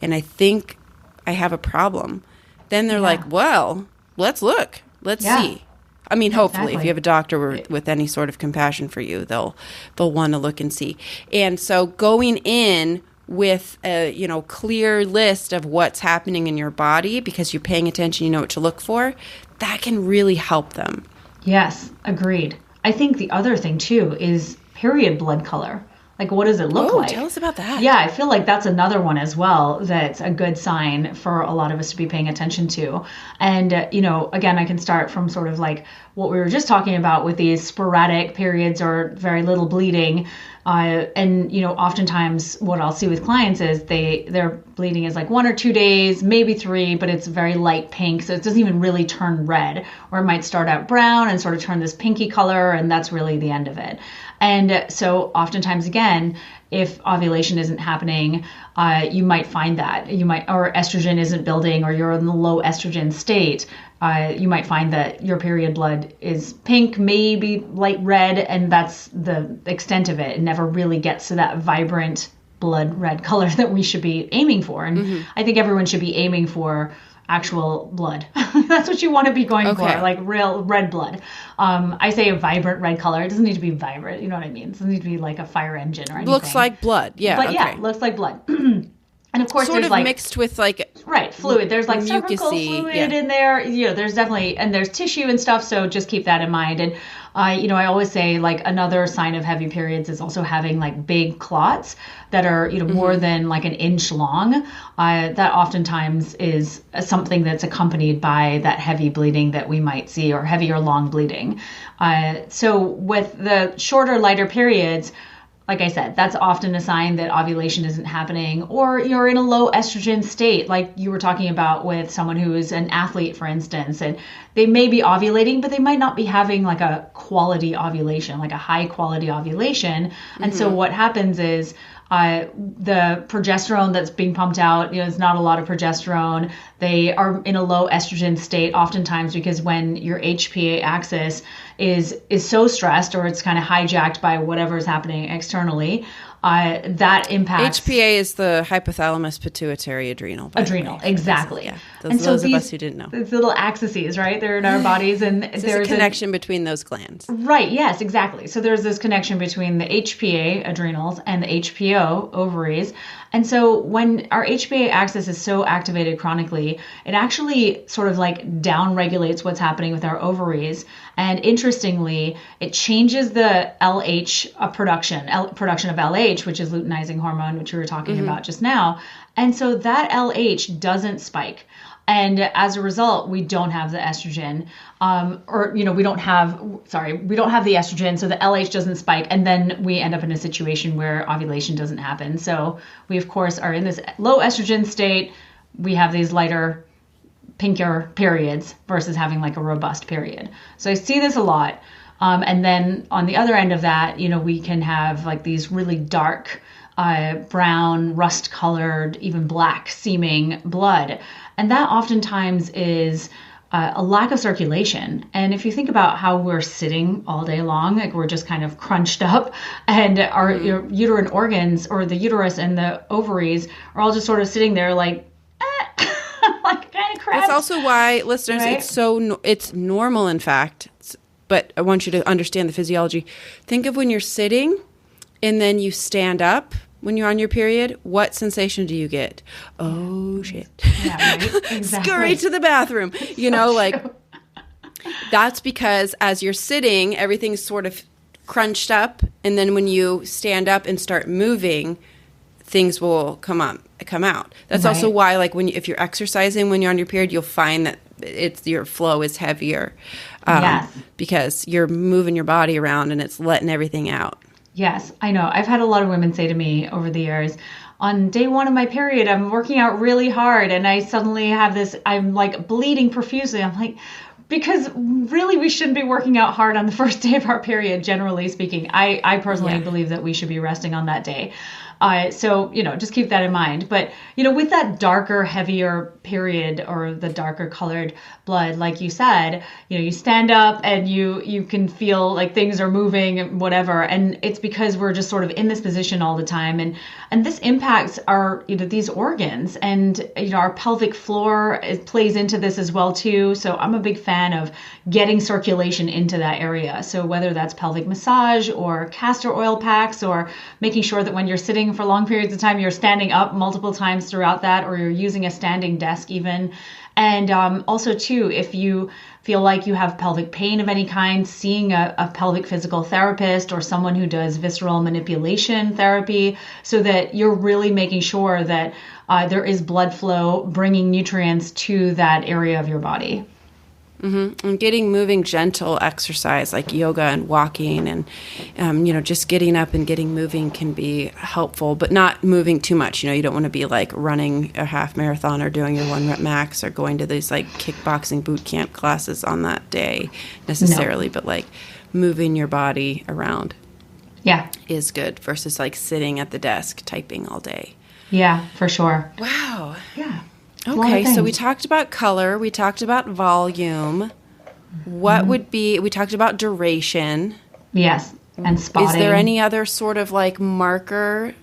and I think I have a problem. Then they're like, well, let's look. Let's see. I mean, hopefully, if you have a doctor with any sort of compassion for you, they'll want to look and see. And so going in with a clear list of what's happening in your body because you're paying attention, you know what to look for, that can really help them. Yes, agreed. I think the other thing too is period blood color. Like, what does it look like? Tell us about that. Yeah, I feel like that's another one as well that's a good sign for a lot of us to be paying attention to. And, again, I can start from sort of like what we were just talking about with these sporadic periods or very little bleeding. Oftentimes what I'll see with clients is their bleeding is like 1 or 2 days, maybe 3, but it's very light pink. So it doesn't even really turn red, or it might start out brown and sort of turn this pinky color, and that's really the end of it. And so oftentimes, again, if ovulation isn't happening, you might find that or estrogen isn't building, or you're in the low estrogen state. You might find that your period blood is pink, maybe light red, and that's the extent of it. It never really gets to that vibrant blood red color that we should be aiming for. And I think everyone should be aiming for actual blood. That's what you want to be going for, like real red blood. I say a vibrant red color. It doesn't need to be vibrant. You know what I mean? It doesn't need to be like a fire engine or anything. Looks like blood. Yeah. But yeah, looks like blood. And of course, sort there's of like mixed with like fluid. There's like cervical fluid in there. There's definitely, and there's tissue and stuff. So just keep that in mind. And I always say like another sign of heavy periods is also having like big clots that are more than like an inch long. That oftentimes is something that's accompanied by that heavy bleeding that we might see, or heavy or long bleeding. So with the shorter, lighter periods, like I said, that's often a sign that ovulation isn't happening, or you're in a low estrogen state, like you were talking about with someone who is an athlete, for instance, and they may be ovulating, but they might not be having like a quality ovulation, like a high quality ovulation. And so what happens is the progesterone that's being pumped out, is not a lot of progesterone. They are in a low estrogen state oftentimes because when your HPA axis is so stressed, or it's kind of hijacked by whatever is happening externally, that impacts. HPA is the hypothalamus pituitary adrenal. Adrenal, exactly. Yeah, those of us who didn't know. These little axes, right? They're in our bodies, and there's a connection between those glands. Right. Yes, exactly. So there's this connection between the HPA adrenals and the HPO ovaries. And so when our HPA axis is so activated chronically, it actually sort of like down-regulates what's happening with our ovaries. And interestingly, it changes the LH production of LH, which is luteinizing hormone, which we were talking about just now. And so that LH doesn't spike. And as a result, we don't have the estrogen, we don't have the estrogen, so the LH doesn't spike, and then we end up in a situation where ovulation doesn't happen. So we, of course, are in this low estrogen state. We have these lighter, pinker periods versus having like a robust period. So I see this a lot. And then on the other end of that, we can have like these really dark, brown, rust-colored, even black-seeming blood. And that oftentimes is a lack of circulation. And if you think about how we're sitting all day long, like we're just kind of crunched up, and our uterine organs, or the uterus and the ovaries, are all just sort of sitting there like, like kind of cramped. That's also why, listeners, right? It's normal, in fact. But I want you to understand the physiology. Think of when you're sitting and then you stand up when you're on your period. What sensation do you get? Oh, shit. Yeah, right? Exactly. Scurry to the bathroom. That's because as you're sitting, everything's sort of crunched up. And then when you stand up and start moving, things will come out. That's also why, like, if you're exercising when you're on your period, you'll find that your flow is heavier. Because you're moving your body around and it's letting everything out. Yes, I know. I've had a lot of women say to me over the years, on day 1 of my period, I'm working out really hard, and I suddenly have I'm like bleeding profusely. I'm like, because really we shouldn't be working out hard on the first day of our period, generally speaking. I personally believe that we should be resting on that day. So, just keep that in mind. But, with that darker, heavier period, or the darker colored blood, like you said, you stand up and you can feel like things are moving and whatever. And it's because we're just sort of in this position all the time. And this impacts our, these organs, and, our pelvic floor plays into this as well, too. So I'm a big fan of getting circulation into that area. So whether that's pelvic massage or castor oil packs, or making sure that when you're sitting for long periods of time, you're standing up multiple times throughout that, or you're using a standing desk even. And also, too, if you feel like you have pelvic pain of any kind, seeing a pelvic physical therapist or someone who does visceral manipulation therapy, so that you're really making sure that there is blood flow bringing nutrients to that area of your body. Mm-hmm. And getting moving, gentle exercise like yoga and walking and, just getting up and getting moving can be helpful, but not moving too much. You don't want to be like running a half marathon or doing your 1 rep max or going to these like kickboxing boot camp classes on that day necessarily, but like moving your body around is good versus like sitting at the desk typing all day. Yeah, for sure. Wow. Yeah. Okay, so we talked about color, we talked about volume. What would be, we talked about duration. Yes, and spotting. Is there any other sort of like marker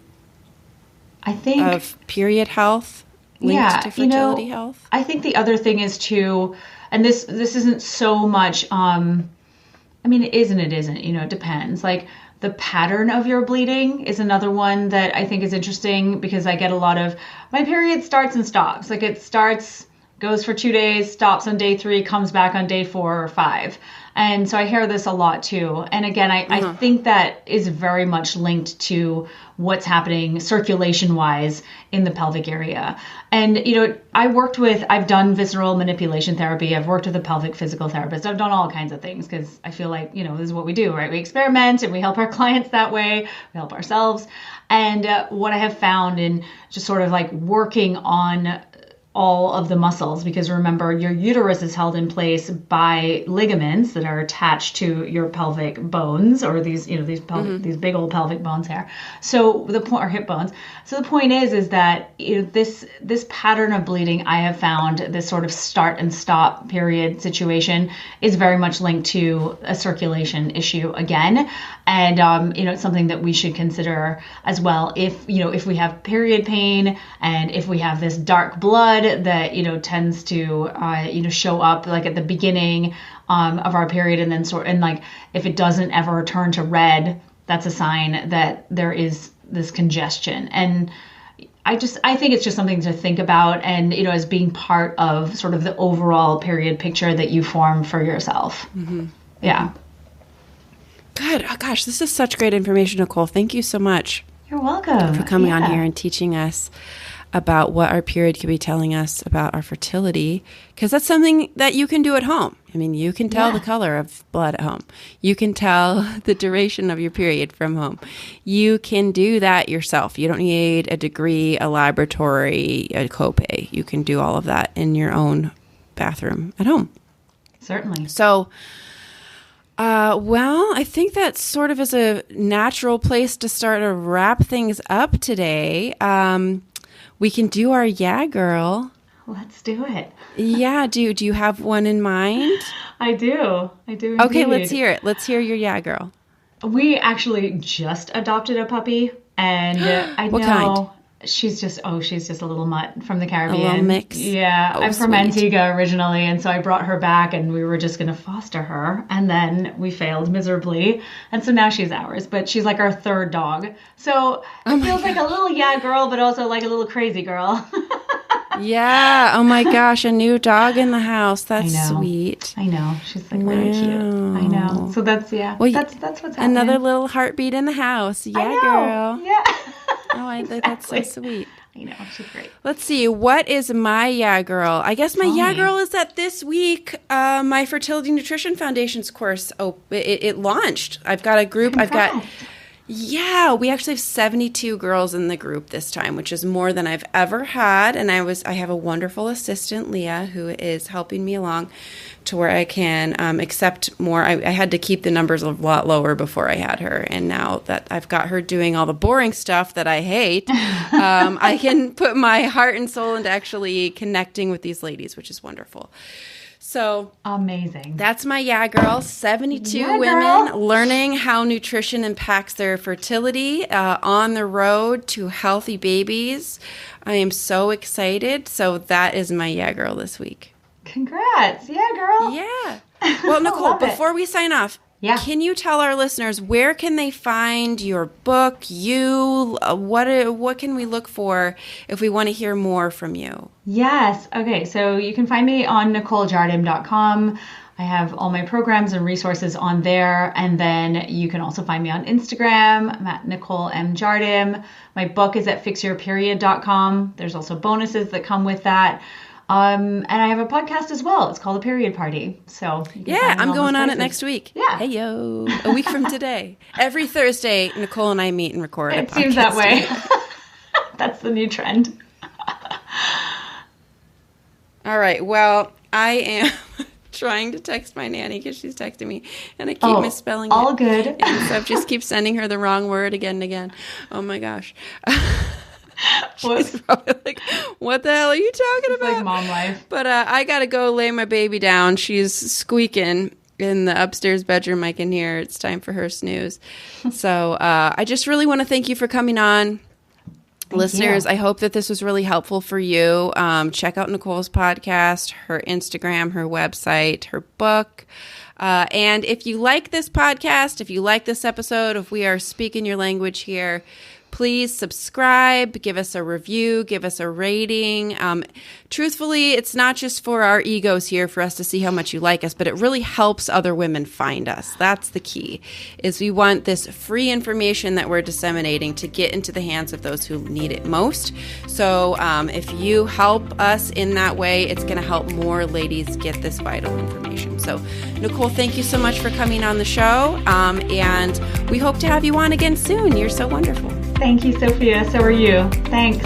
I think of period health linked to fertility health? I think the other thing is too, and this isn't so much, it is and it isn't, it depends. Like, the pattern of your bleeding is another one that I think is interesting, because I get a lot of, my period starts and stops. Like, it starts, goes for 2 days, stops on day 3, comes back on day 4 or 5. And so I hear this a lot too. And again, I think that is very much linked to what's happening circulation wise in the pelvic area. And, I've done visceral manipulation therapy. I've worked with a pelvic physical therapist. I've done all kinds of things because I feel like, this is what we do, right? We experiment and we help our clients that way. We help ourselves. And what I have found in just sort of like working on all of the muscles, because remember, your uterus is held in place by ligaments that are attached to your pelvic bones, or these these big old pelvic bones here. So the point, or hip bones. So the point is that this pattern of bleeding, I have found, this sort of start and stop period situation, is very much linked to a circulation issue again. And it's something that we should consider as well. If we have period pain, and if we have this dark blood that tends to show up like at the beginning of our period, and then if it doesn't ever turn to red, that's a sign that there is this congestion. And I think it's just something to think about, and as being part of sort of the overall period picture that you form for yourself. Mm-hmm. Yeah. Good. Oh gosh, this is such great information, Nicole. Thank you so much. You're welcome for coming on here and teaching us about what our period could be telling us about our fertility, because that's something that you can do at home. I mean, you can tell the color of blood at home. You can tell the duration of your period from home. You can do that yourself. You don't need a degree, a laboratory, a copay. You can do all of that in your own bathroom at home. Certainly. So, I think that sort of is a natural place to start to wrap things up today. We can do our yeah, girl. Let's do it. Yeah. Do you have one in mind? I do. Indeed. Okay, let's hear it. Let's hear your yeah, girl. We actually just adopted a puppy, and I what know kind? She's just a little mutt from the Caribbean. A little mix. Yeah, I'm from Antigua originally, and so I brought her back, and we were just going to foster her, and then we failed miserably, and so now she's ours. But she's like our third dog, so it feels like a little yeah girl, but also like a little crazy girl. Yeah. Oh my gosh, a new dog in the house. That's sweet. I know. She's like really cute. I know. So that's that's what's happening. Another little heartbeat in the house. Yeah, girl. Yeah. Oh, I think that's so sweet. I know, she's great. Let's see. What is my yeah, girl? I guess my yeah, girl is that this week, my Fertility Nutrition Foundation's course, it launched. I've got a group. Congrats. We actually have 72 girls in the group this time, which is more than I've ever had. And I have a wonderful assistant, Leah, who is helping me along to where I can accept more. I had to keep the numbers a lot lower before I had her. And now that I've got her doing all the boring stuff that I hate, I can put my heart and soul into actually connecting with these ladies, which is wonderful. So amazing. That's my yeah, girl. 72 women learning how nutrition impacts their fertility on the road to healthy babies. I am so excited. So that is my yeah, girl this week. Congrats. Yeah, girl. Yeah. Well, Nicole, before we sign off, Yeah. Can you tell our listeners, where can they find your book, you? What can we look for if we want to hear more from you? Yes. Okay. So you can find me on NicoleJardim.com. I have all my programs and resources on there. And then you can also find me on Instagram. I'm at Nicole M. Jardim. My book is at fixyourperiod.com. There's also bonuses that come with that. And I have a podcast as well. It's called The Period Party. So yeah, I'm going on it next week. Yeah. Hey, yo. A week from today. Every Thursday, Nicole and I meet and record a podcast. It seems that way. That's the new trend. All right. Well, I am trying to text my nanny because she's texting me, and I keep misspelling it. All good. And so I just keep sending her the wrong word again and again. Oh, my gosh. She's probably like, what the hell are you talking about? Like mom life. But I got to go lay my baby down. She's squeaking in the upstairs bedroom. I can hear. It's time for her snooze. So I just really want to thank you for coming on. Listeners, I hope that this was really helpful for you. Check out Nicole's podcast, her Instagram, her website, her book. And if you like this podcast, if you like this episode, if we are speaking your language here, please subscribe, give us a review, give us a rating. Truthfully, it's not just for our egos here for us to see how much you like us, but it really helps other women find us. That's the key, is we want this free information that we're disseminating to get into the hands of those who need it most. So if you help us in that way, it's going to help more ladies get this vital information. So Nicole, thank you so much for coming on the show. And we hope to have you on again soon. You're so wonderful. Thank you, Sophia. So are you. Thanks.